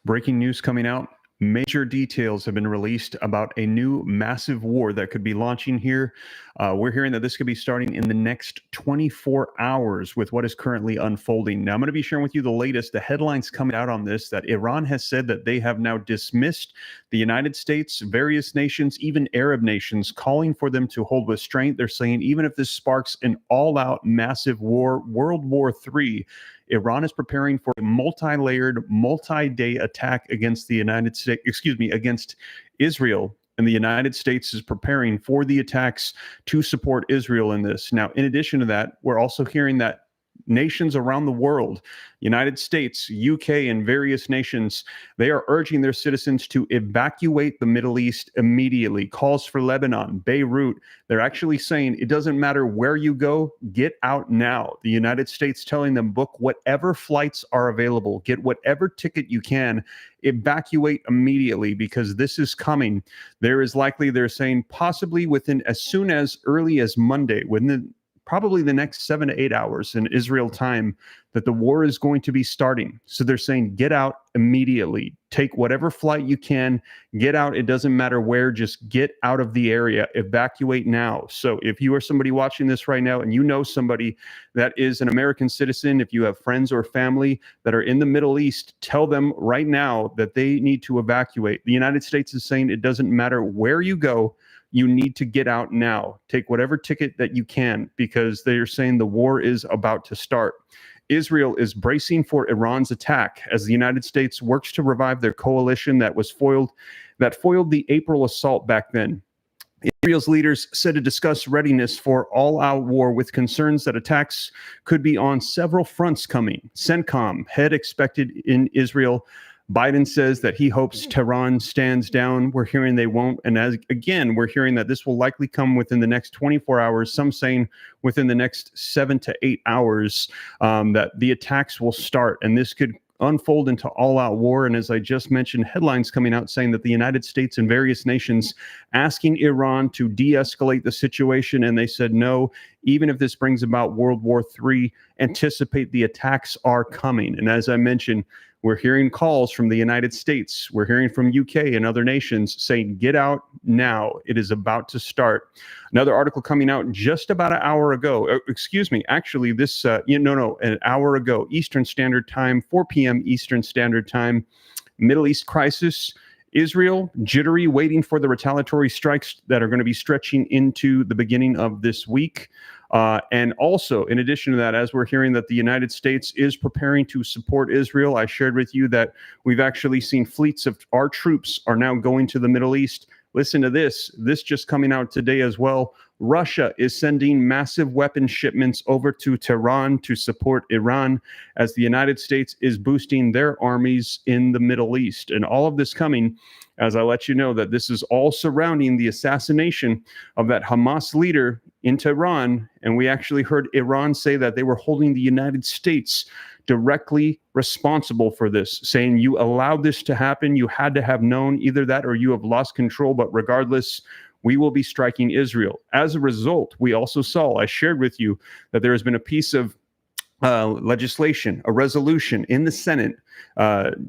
Breaking news coming out. Major details have been released about a new massive war that could be launching here. We're hearing that this could be starting in the next 24 hours with what is currently unfolding. Now, I'm going to be sharing with you the latest, the headlines coming out on this, that Iran has said that they have now dismissed the United States, various nations, even Arab nations, calling for them to hold restraint. They're saying even if this sparks an all-out massive war, World War III, Iran is preparing for a multi-layered, multi-day attack against the United States, against Israel. And the United States is preparing for the attacks to support Israel in this. Now, in addition to that, we're also hearing that nations around the world, United States, UK, and various nations, they are urging their citizens to evacuate the Middle East immediately. Calls for Lebanon, Beirut. They're actually saying it doesn't matter where you go, get out now. The United States telling them book whatever flights are available, get whatever ticket you can, evacuate immediately because this is coming. There is likely, they're saying, possibly within as soon as early as Monday, within probably the next 7 to 8 hours in Israel time, that the war is going to be starting. So they're saying, get out immediately. Take whatever flight you can, get out. It doesn't matter where, just get out of the area, evacuate now. So if you are somebody watching this right now and you know somebody that is an American citizen, if you have friends or family that are in the Middle East, tell them right now that they need to evacuate. The United States is saying it doesn't matter where you go, you need to get out now. Take whatever ticket that you can because they are saying the war is about to start. Israel is bracing for Iran's attack as the United States works to revive their coalition that foiled the April assault back then. Israel's leaders said to discuss readiness for all-out war with concerns that attacks could be on several fronts coming. CENTCOM head expected in Israel. Biden says that he hopes Tehran stands down. We're hearing they won't. And we're hearing that this will likely come within the next 24 hours, some saying within the next 7 to 8 hours, that the attacks will start. And this could unfold into all-out war. And as I just mentioned, headlines coming out saying that the United States and various nations asking Iran to de-escalate the situation. And they said, no, even if this brings about World War III, anticipate the attacks are coming. And as I mentioned, we're hearing calls from the United States. We're hearing from UK and other nations saying, get out now. It is about to start. Another article coming out just about an hour ago. Actually, an hour ago, Eastern Standard Time, 4 p.m. Eastern Standard Time. Middle East crisis. Israel, jittery, waiting for the retaliatory strikes that are going to be stretching into the beginning of this week. And also, in addition to that, as we're hearing that the United States is preparing to support Israel, I shared with you that we've actually seen fleets of our troops are now going to the Middle East. Listen to this just coming out today as well. Russia is sending massive weapon shipments over to Tehran to support Iran as the United States is boosting their armies in the Middle East. And all of this coming, as I let you know, that this is all surrounding the assassination of that Hamas leader in Tehran. And we actually heard Iran say that they were holding the United States directly responsible for this, saying you allowed this to happen. You had to have known either that or you have lost control. But regardless, we will be striking Israel. As a result, we also saw, I shared with you that there has been a piece of legislation, a resolution in the Senate,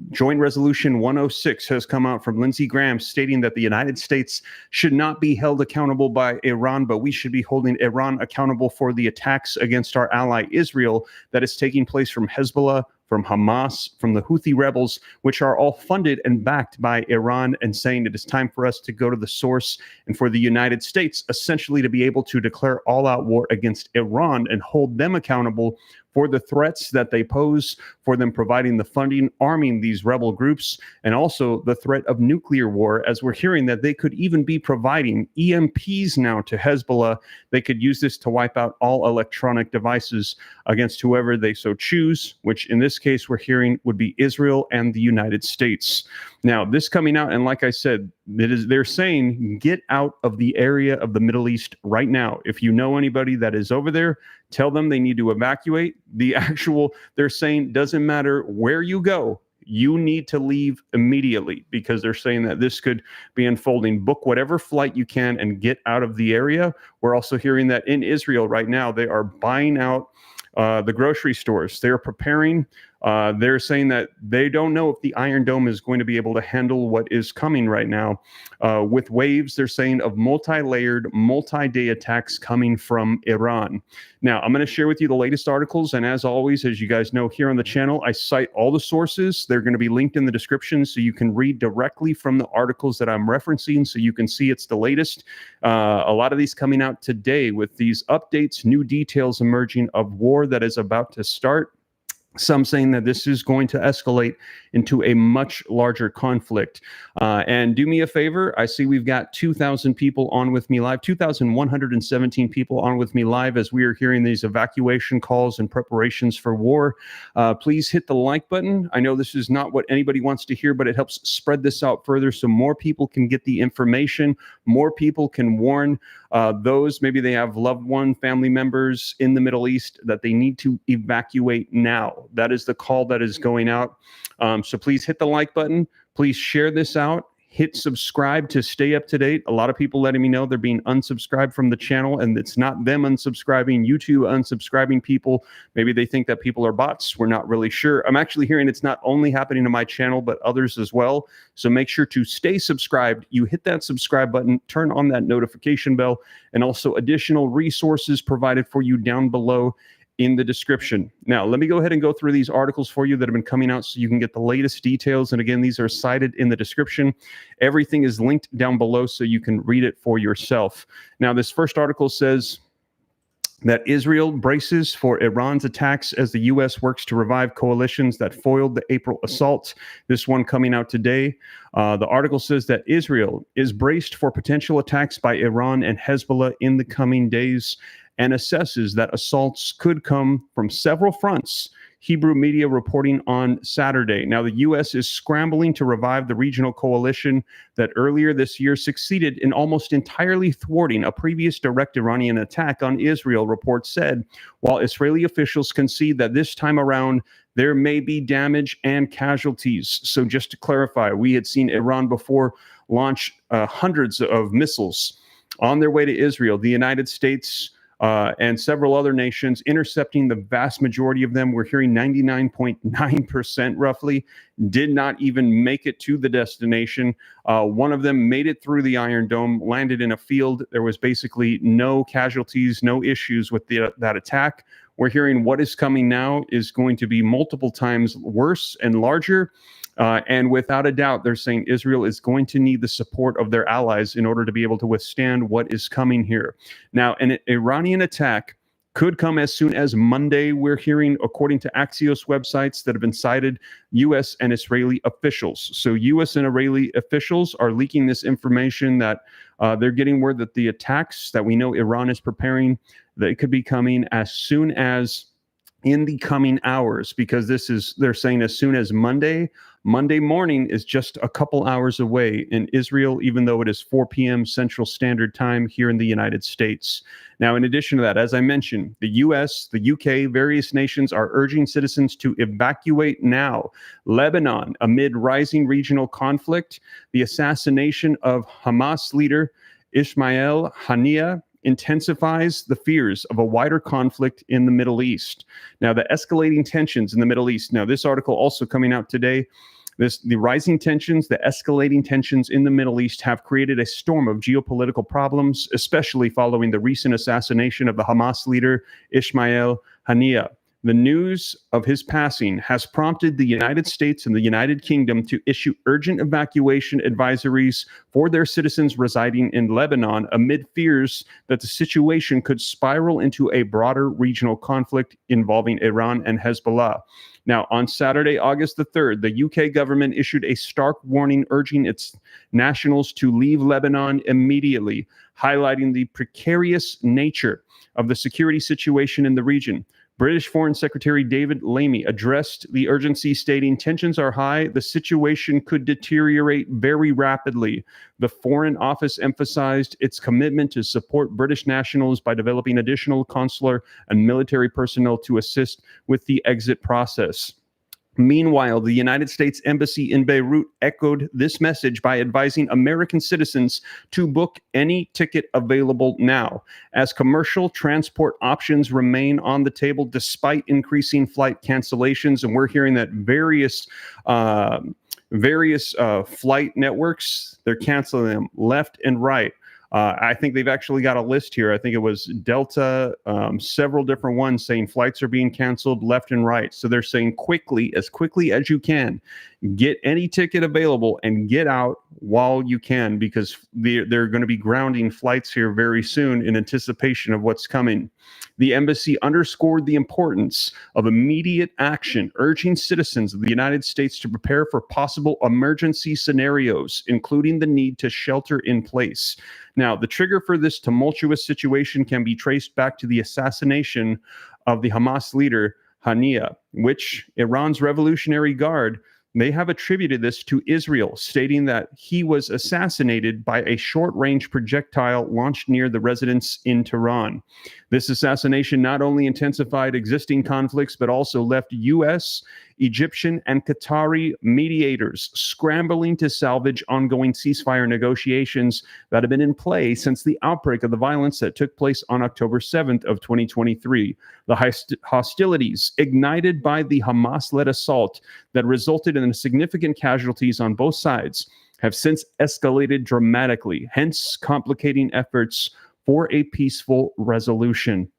Joint Resolution 106 has come out from Lindsey Graham stating that the United States should not be held accountable by Iran, but we should be holding Iran accountable for the attacks against our ally Israel that is taking place from Hezbollah, from Hamas, from the Houthi rebels, which are all funded and backed by Iran, and saying it is time for us to go to the source and for the United States essentially to be able to declare all-out war against Iran and hold them accountable for the threats that they pose, for them providing the funding, arming these rebel groups, and also the threat of nuclear war, as we're hearing that they could even be providing EMPs now to Hezbollah. They could use this to wipe out all electronic devices against whoever they so choose, which in this case we're hearing would be Israel and the United States. Now, this coming out, and like I said, they're saying get out of the area of the Middle East right now. If you know anybody that is over there, tell them they need to evacuate. They're saying doesn't matter where you go, you need to leave immediately because they're saying that this could be unfolding. Book whatever flight you can and get out of the area. We're also hearing that in Israel right now, they are buying out the grocery stores. They are preparing They're saying that they don't know if the Iron Dome is going to be able to handle what is coming right now. With waves, they're saying, of multi-layered, multi-day attacks coming from Iran. Now, I'm going to share with you the latest articles, and as always, as you guys know here on the channel, I cite all the sources. They're going to be linked in the description, so you can read directly from the articles that I'm referencing, so you can see it's the latest. A lot of these coming out today with these updates, new details emerging of war that is about to start. Some saying that this is going to escalate into a much larger conflict. And do me a favor, I see we've got 2,000 people on with me live, 2,117 people on with me live as we are hearing these evacuation calls and preparations for war. Please hit the like button. I know this is not what anybody wants to hear, but it helps spread this out further so more people can get the information, more people can warn those, maybe they have loved one, family members in the Middle East that they need to evacuate now. That is the call that is going out. So please hit the like button. Please share this out. Hit subscribe to stay up to date. A lot of people letting me know they're being unsubscribed from the channel, and it's not them unsubscribing, YouTube unsubscribing people. Maybe they think that people are bots. We're not really sure. I'm actually hearing it's not only happening to my channel, but others as well. So make sure to stay subscribed. You hit that subscribe button, turn on that notification bell, and also additional resources provided for you down below in the description. Now, let me go ahead and go through these articles for you that have been coming out so you can get the latest details. And again, these are cited in the description. Everything is linked down below so you can read it for yourself. Now, this first article says that Israel braces for Iran's attacks as the U.S. works to revive coalitions that foiled the April assault. This one coming out today. The article says that Israel is braced for potential attacks by Iran and Hezbollah in the coming days, and assesses that assaults could come from several fronts. Hebrew media reporting on Saturday. Now, the U.S. is scrambling to revive the regional coalition that earlier this year succeeded in almost entirely thwarting a previous direct Iranian attack on Israel, reports said, while Israeli officials concede that this time around there may be damage and casualties. So just to clarify, we had seen Iran before launch hundreds of missiles on their way to Israel. The United States and several other nations intercepting the vast majority of them. We're hearing 99.9% roughly did not even make it to the destination. One of them made it through the Iron Dome, landed in a field. There was basically no casualties, no issues with that attack. We're hearing what is coming now is going to be multiple times worse and larger. And without a doubt, they're saying Israel is going to need the support of their allies in order to be able to withstand what is coming here. Now, an Iranian attack could come as soon as Monday. We're hearing, according to Axios websites that have been cited, U.S. and Israeli officials. So U.S. and Israeli officials are leaking this information that they're getting word that the attacks that we know Iran is preparing, that it could be coming as soon as in the coming hours, because they're saying as soon as Monday morning is just a couple hours away in Israel, even though it is 4 p.m. Central Standard Time here in the United States. Now, in addition to that, as I mentioned, the U.S., the U.K., various nations are urging citizens to evacuate now. Lebanon, amid rising regional conflict, the assassination of Hamas leader Ismail Haniyeh intensifies the fears of a wider conflict in the Middle East. Now, the escalating tensions in the Middle East. Now, this article also coming out today. The rising tensions, the escalating tensions in the Middle East have created a storm of geopolitical problems, especially following the recent assassination of the Hamas leader Ismail Haniyeh. The news of his passing has prompted the United States and the United Kingdom to issue urgent evacuation advisories for their citizens residing in Lebanon amid fears that the situation could spiral into a broader regional conflict involving Iran and Hezbollah. Now, on Saturday, August the 3rd, the UK government issued a stark warning urging its nationals to leave Lebanon immediately, highlighting the precarious nature of the security situation in the region. British Foreign Secretary David Lammy addressed the urgency, stating, "Tensions are high. The situation could deteriorate very rapidly." The Foreign Office emphasized its commitment to support British nationals by developing additional consular and military personnel to assist with the exit process. Meanwhile, the United States Embassy in Beirut echoed this message by advising American citizens to book any ticket available now, as commercial transport options remain on the table despite increasing flight cancellations. And we're hearing that various flight networks, they're canceling them left and right. I think they've actually got a list here. I think it was Delta, several different ones saying flights are being canceled left and right. So they're saying as quickly as you can, get any ticket available and get out while you can, because they're going to be grounding flights here very soon in anticipation of what's coming. The embassy underscored the importance of immediate action, urging citizens of the United States to prepare for possible emergency scenarios, including the need to shelter in place. Now, the trigger for this tumultuous situation can be traced back to the assassination of the Hamas leader, Haniyeh, which Iran's Revolutionary Guard, they have attributed this to Israel, stating that he was assassinated by a short-range projectile launched near the residence in Tehran. This assassination not only intensified existing conflicts, but also left U.S., Egyptian, and Qatari mediators scrambling to salvage ongoing ceasefire negotiations that have been in play since the outbreak of the violence that took place on October 7th of 2023. The hostilities ignited by the Hamas-led assault that resulted in significant casualties on both sides have since escalated dramatically, hence complicating efforts for a peaceful resolution.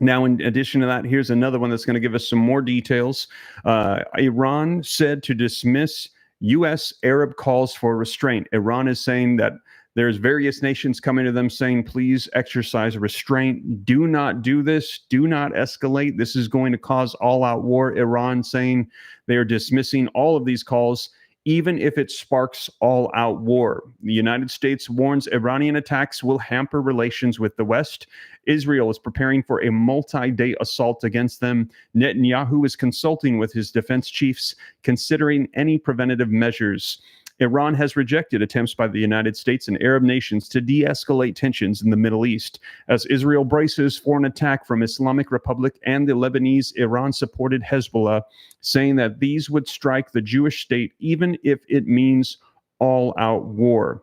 Now, in addition to that, here's another one that's going to give us some more details. Iran said to dismiss U.S. Arab calls for restraint. Iran is saying that there's various nations coming to them saying, please exercise restraint. Do not do this. Do not escalate. This is going to cause all-out war. Iran saying they are dismissing all of these calls, even if it sparks all-out war. The United States warns Iranian attacks will hamper relations with the West. Israel is preparing for a multi-day assault against them. Netanyahu is consulting with his defense chiefs, considering any preventative measures. Iran has rejected attempts by the United States and Arab nations to de-escalate tensions in the Middle East, as Israel braces for an attack from Islamic Republic and the Lebanese Iran-supported Hezbollah, saying that these would strike the Jewish state even if it means all-out war.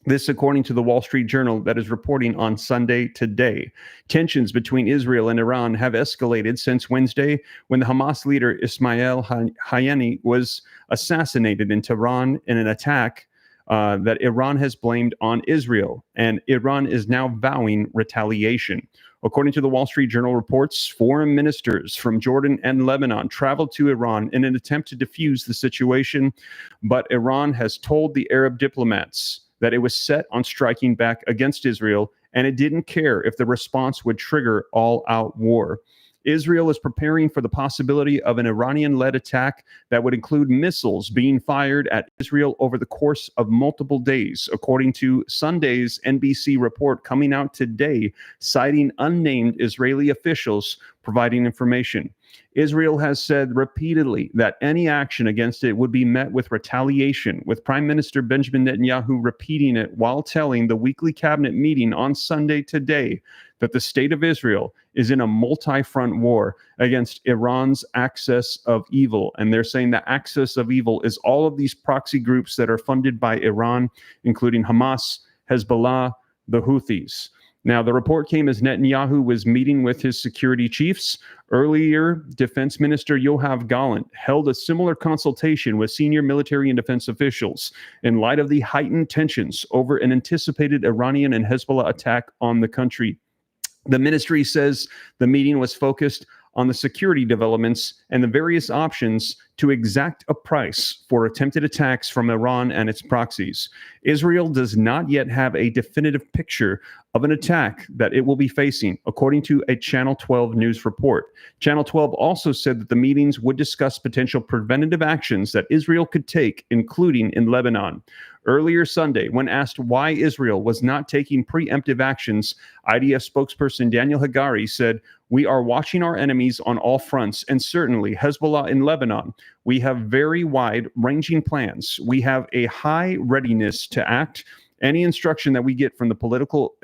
This, according to the Wall Street Journal, that is reporting on Sunday today. Tensions between Israel and Iran have escalated since Wednesday, when the Hamas leader Ismail Haniyeh was assassinated in Tehran in an attack that Iran has blamed on Israel, and Iran is now vowing retaliation. According to the Wall Street Journal reports, foreign ministers from Jordan and Lebanon traveled to Iran in an attempt to defuse the situation, but Iran has told the Arab diplomats that it was set on striking back against Israel, and it didn't care if the response would trigger all-out war. Israel is preparing for the possibility of an Iranian-led attack that would include missiles being fired at Israel over the course of multiple days, according to Sunday's NBC report coming out today, citing unnamed Israeli officials providing information. Israel has said repeatedly that any action against it would be met with retaliation, with Prime Minister Benjamin Netanyahu repeating it while telling the weekly cabinet meeting on Sunday today that the state of Israel is in a multi-front war against Iran's axis of evil. And they're saying the axis of evil is all of these proxy groups that are funded by Iran, including Hamas, Hezbollah, the Houthis. Now, the report came as Netanyahu was meeting with his security chiefs. Earlier, Defense Minister Yoav Gallant held a similar consultation with senior military and defense officials in light of the heightened tensions over an anticipated Iranian and Hezbollah attack on the country. The ministry says the meeting was focused on the security developments and the various options to exact a price for attempted attacks from Iran and its proxies. Israel does not yet have a definitive picture of an attack that it will be facing, according to a Channel 12 news report. Channel 12 also said that the meetings would discuss potential preventative actions that Israel could take, including in Lebanon. Earlier Sunday, when asked why Israel was not taking preemptive actions, IDF spokesperson Daniel Hagari said, "We are watching our enemies on all fronts, and certainly Hezbollah in Lebanon. We have very wide-ranging plans. We have a high readiness to act. Any instruction that we get from the political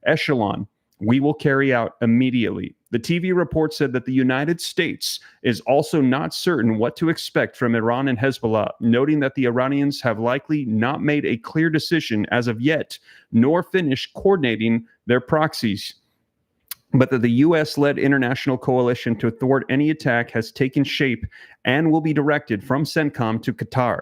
echelon, we will carry out immediately." The TV report said that the United States is also not certain what to expect from Iran and Hezbollah, noting that the Iranians have likely not made a clear decision as of yet, nor finished coordinating their proxies, but that the U.S.-led international coalition to thwart any attack has taken shape and will be directed from CENTCOM to Qatar.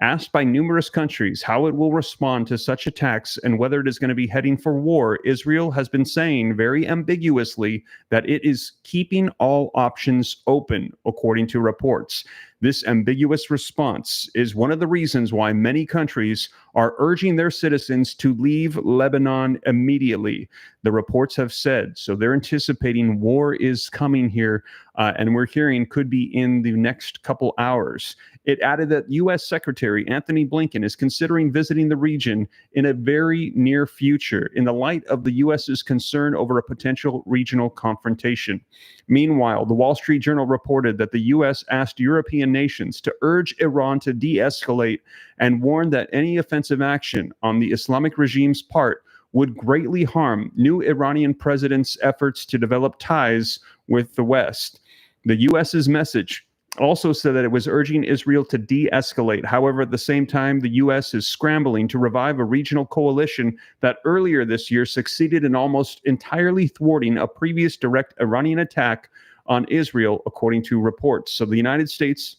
Asked by numerous countries how it will respond to such attacks and whether it is going to be heading for war, Israel has been saying very ambiguously that it is keeping all options open, according to reports. This ambiguous response is one of the reasons why many countries are urging their citizens to leave Lebanon immediately. The reports have said, so they're anticipating war is coming here, and we're hearing could be in the next couple hours. It added that U.S. Secretary Anthony Blinken is considering visiting the region in a very near future in the light of the U.S.'s concern over a potential regional confrontation. Meanwhile, the Wall Street Journal reported that the U.S. asked European nations to urge Iran to de-escalate and warned that any offensive action on the Islamic regime's part would greatly harm new Iranian president's efforts to develop ties with the West. The U.S.'s message also said that it was urging Israel to de-escalate. However, at the same time, the U.S. is scrambling to revive a regional coalition that earlier this year succeeded in almost entirely thwarting a previous direct Iranian attack on Israel, according to reports. So the United States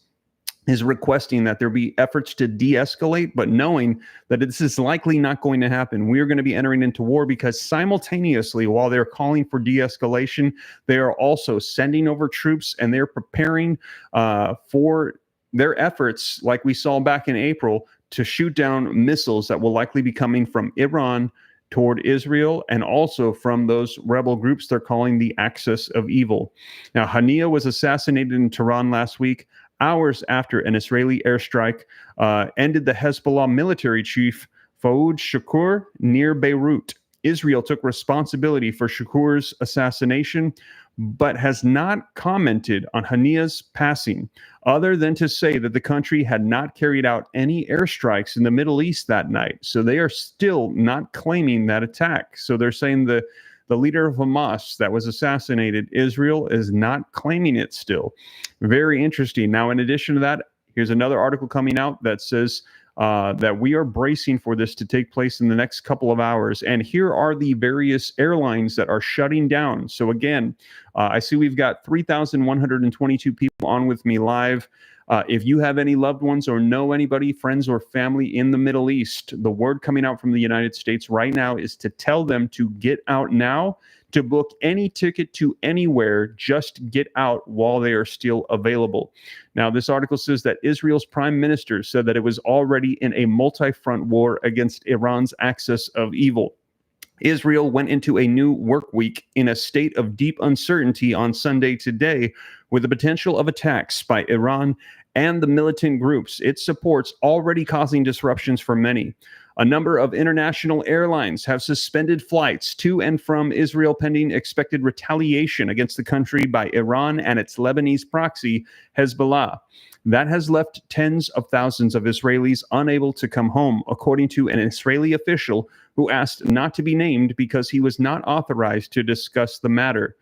is requesting that there be efforts to de-escalate, but knowing that this is likely not going to happen. We are going to be entering into war because simultaneously, while they're calling for de-escalation, they are also sending over troops and they're preparing for their efforts, like we saw back in April, to shoot down missiles that will likely be coming from Iran toward Israel and also from those rebel groups they're calling the Axis of Evil. Now, Hania was assassinated in Tehran last week, hours after an Israeli airstrike ended the Hezbollah military chief Fouad Shakur near Beirut. Israel took responsibility for Shakur's assassination, but has not commented on Hania's passing, other than to say that the country had not carried out any airstrikes in the Middle East that night. So they are still not claiming that attack. So they're saying the leader of Hamas that was assassinated, Israel is not claiming it still. Very interesting. Now, in addition to that, here's another article coming out that says that we are bracing for this to take place in the next couple of hours. And here are the various airlines that are shutting down. So again, I see we've got 3,122 people on with me live. If you have any loved ones or know anybody, friends or family in the Middle East, the word coming out from the United States right now is to tell them to get out now, to book any ticket to anywhere, just get out while they are still available. Now, this article says that Israel's prime minister said that it was already in a multi-front war against Iran's axis of evil. Israel went into a new work week in a state of deep uncertainty on Sunday today, with the potential of attacks by Iran and the militant groups it supports already causing disruptions for many. A number of international airlines have suspended flights to and from Israel pending expected retaliation against the country by Iran and its Lebanese proxy, Hezbollah. That has left tens of thousands of Israelis unable to come home, according to an Israeli official who asked not to be named because he was not authorized to discuss the matter.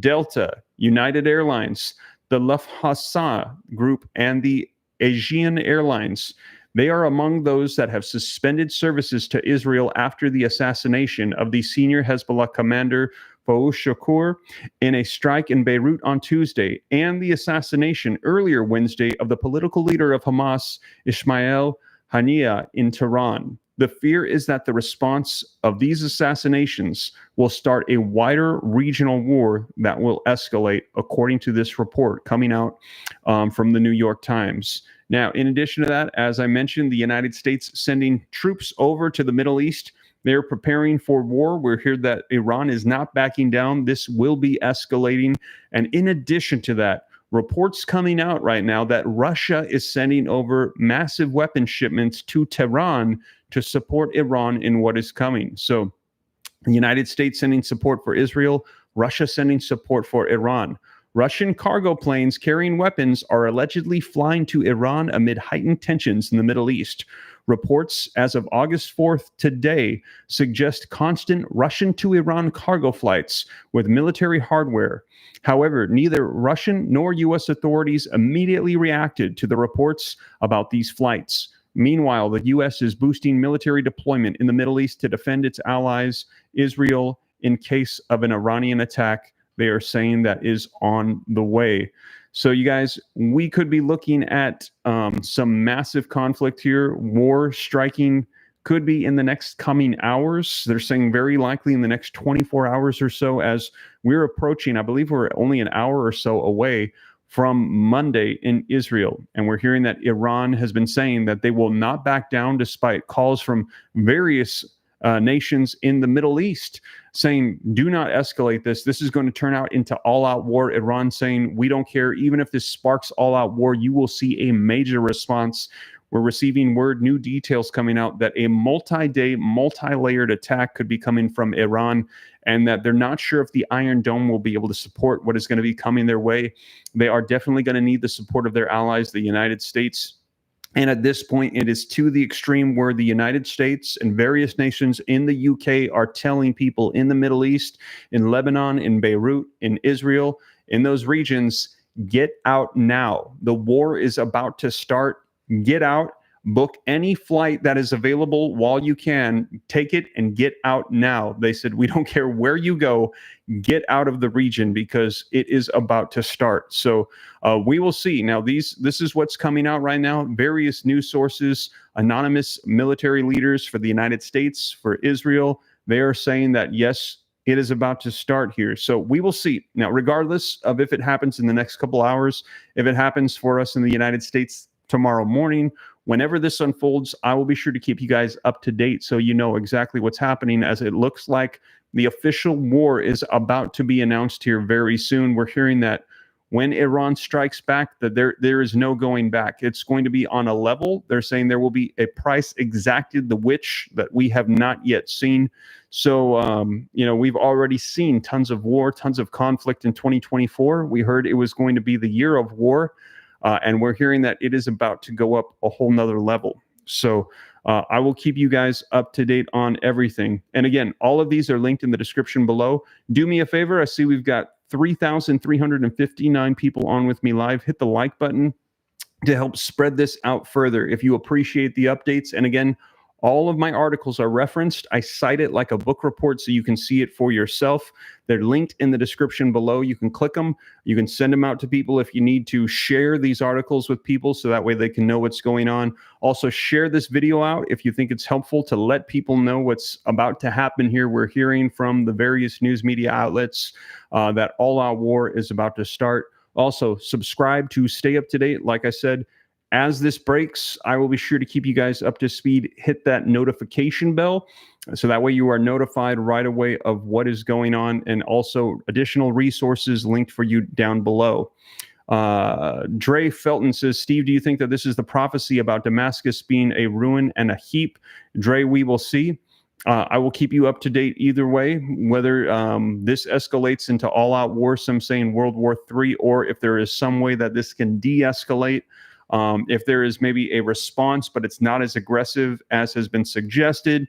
Delta, United Airlines, the Lufthansa Group, and the Aegean Airlines, they are among those that have suspended services to Israel after the assassination of the senior Hezbollah commander Fouad Shakur in a strike in Beirut on Tuesday, and the assassination earlier Wednesday of the political leader of Hamas, Ismail Haniyeh, in Tehran. The fear is that the response of these assassinations will start a wider regional war that will escalate, according to this report coming out from the New York Times. Now, in addition to that, as I mentioned, the United States sending troops over to the Middle East. They're preparing for war. We're here that Iran is not backing down. This will be escalating. And in addition to that, reports coming out right now that Russia is sending over massive weapon shipments to Tehran to support Iran in what is coming. So the United States sending support for Israel, Russia sending support for Iran. Russian cargo planes carrying weapons are allegedly flying to Iran amid heightened tensions in the Middle East. Reports as of August 4th today suggest constant Russian to Iran cargo flights with military hardware. However, neither Russian nor U.S. authorities immediately reacted to the reports about these flights. Meanwhile, the U.S. is boosting military deployment in the Middle East to defend its allies, Israel, in case of an Iranian attack. They are saying that is on the way. So, you guys, we could be looking at some massive conflict here. War striking could be in the next coming hours. They're saying very likely in the next 24 hours or so, as we're approaching, I believe we're only an hour or so away from Monday in Israel. And we're hearing that Iran has been saying that they will not back down despite calls from various nations in the Middle East saying, do not escalate this. This is going to turn out into all-out war. Iran saying, we don't care. Even if this sparks all-out war, you will see a major response. We're receiving new details coming out that a multi-day, multi-layered attack could be coming from Iran, and that they're not sure if the Iron Dome will be able to support what is going to be coming their way. They are definitely going to need the support of their allies, the United States. And at this point, it is to the extreme where the United States and various nations in the UK are telling people in the Middle East, in Lebanon, in Beirut, in Israel, in those regions, get out now. The war is about to start. Get out. Book any flight that is available while you can. Take it and get out now. They said, we don't care where you go. Get out of the region because it is about to start. So we will see. Now, this is what's coming out right now. Various news sources, anonymous military leaders for the United States, for Israel, they are saying that, yes, it is about to start here. So we will see. Now, regardless of if it happens in the next couple hours, if it happens for us in the United States tomorrow morning, whenever this unfolds, I will be sure to keep you guys up to date so you know exactly what's happening, as it looks like the official war is about to be announced here very soon. We're hearing that when Iran strikes back, that there is no going back. It's going to be on a level. They're saying there will be a price exacted, the which that we have not yet seen. So, we've already seen tons of war, tons of conflict in 2024. We heard it was going to be the year of war. And we're hearing that it is about to go up a whole nother level. So I will keep you guys up to date on everything. And again, all of these are linked in the description below. Do me a favor. I see we've got 3,359 people on with me live. Hit the like button to help spread this out further if you appreciate the updates. And again, all of my articles are referenced. I cite it like a book report so you can see it for yourself. They're linked in the description below. You can click them. You can send them out to people if you need to. Share these articles with people so that way they can know what's going on. Also, share this video out if you think it's helpful to let people know what's about to happen here. We're hearing from the various news media outlets that all-out war is about to start. Also, subscribe to stay up to date. Like I said, as this breaks, I will be sure to keep you guys up to speed. Hit that notification bell so that way you are notified right away of what is going on, and also additional resources linked for you down below. Dre Felton says, Steve, do you think that this is the prophecy about Damascus being a ruin and a heap? Dre, we will see. I will keep you up to date either way, whether this escalates into all-out war, some saying World War III, or if there is some way that this can de-escalate. If there is maybe a response, but it's not as aggressive as has been suggested,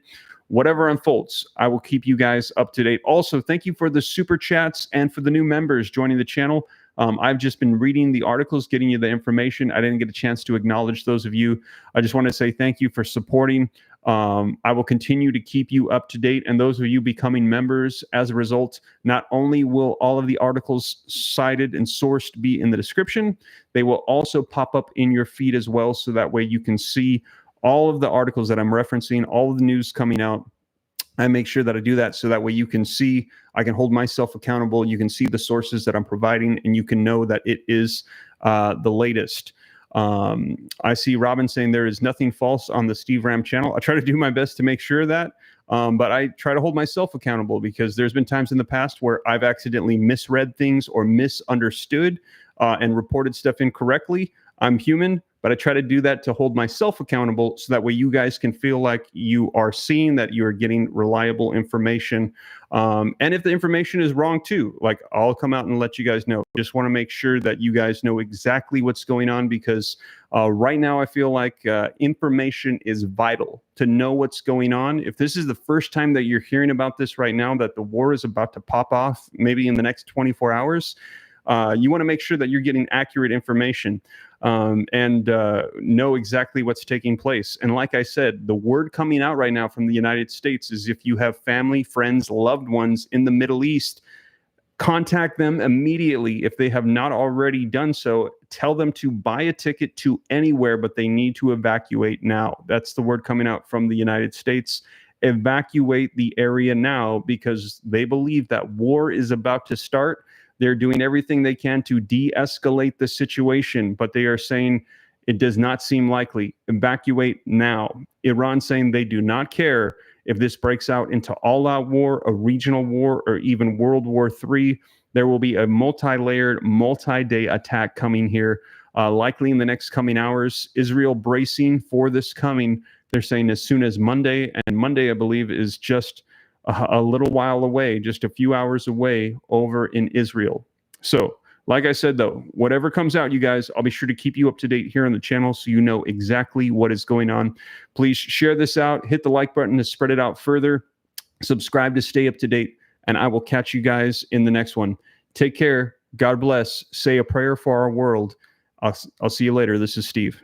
whatever unfolds, I will keep you guys up to date. Also, thank you for the super chats and for the new members joining the channel. I've just been reading the articles, getting you the information. I didn't get a chance to acknowledge those of you. I just want to say thank you for supporting. I will continue to keep you up to date, and those of you becoming members, as a result, not only will all of the articles cited and sourced be in the description, they will also pop up in your feed as well, so that way you can see all of the articles that I'm referencing, all of the news coming out. I make sure that I do that so that way you can see, I can hold myself accountable, you can see the sources that I'm providing, and you can know that it is the latest. I see Robin saying there is nothing false on the Steve Ram channel. I try to do my best to make sure of that, but I try to hold myself accountable, because there's been times in the past where I've accidentally misread things or misunderstood and reported stuff incorrectly. I'm human. but I try to do that to hold myself accountable so that way you guys can feel like you are seeing that you are getting reliable information. And if the information is wrong too, like I'll come out and let you guys know. Just want to make sure that you guys know exactly what's going on, because right now I feel like information is vital to know what's going on. If this is the first time that you're hearing about this right now, that the war is about to pop off maybe in the next 24 hours, you want to make sure that you're getting accurate information and know exactly what's taking place. And like I said, the word coming out right now from the United States is if you have family, friends, loved ones in the Middle East, contact them immediately. If they have not already done so, tell them to buy a ticket to anywhere, but they need to evacuate now. That's the word coming out from the United States. Evacuate the area now, because they believe that war is about to start. They're doing everything they can to de-escalate the situation, but they are saying it does not seem likely. Evacuate now. Iran saying they do not care if this breaks out into all-out war, a regional war, or even World War III. There will be a multi-layered, multi-day attack coming here, likely in the next coming hours. Israel bracing for this coming. They're saying as soon as Monday, and Monday, I believe, is just a little while away, just a few hours away over in Israel. So, like I said, though, whatever comes out, you guys, I'll be sure to keep you up to date here on the channel so you know exactly what is going on. Please share this out, hit the like button to spread it out further, subscribe to stay up to date, and I will catch you guys in the next one. Take care. God bless. Say a prayer for our world. I'll see you later. This is Steve.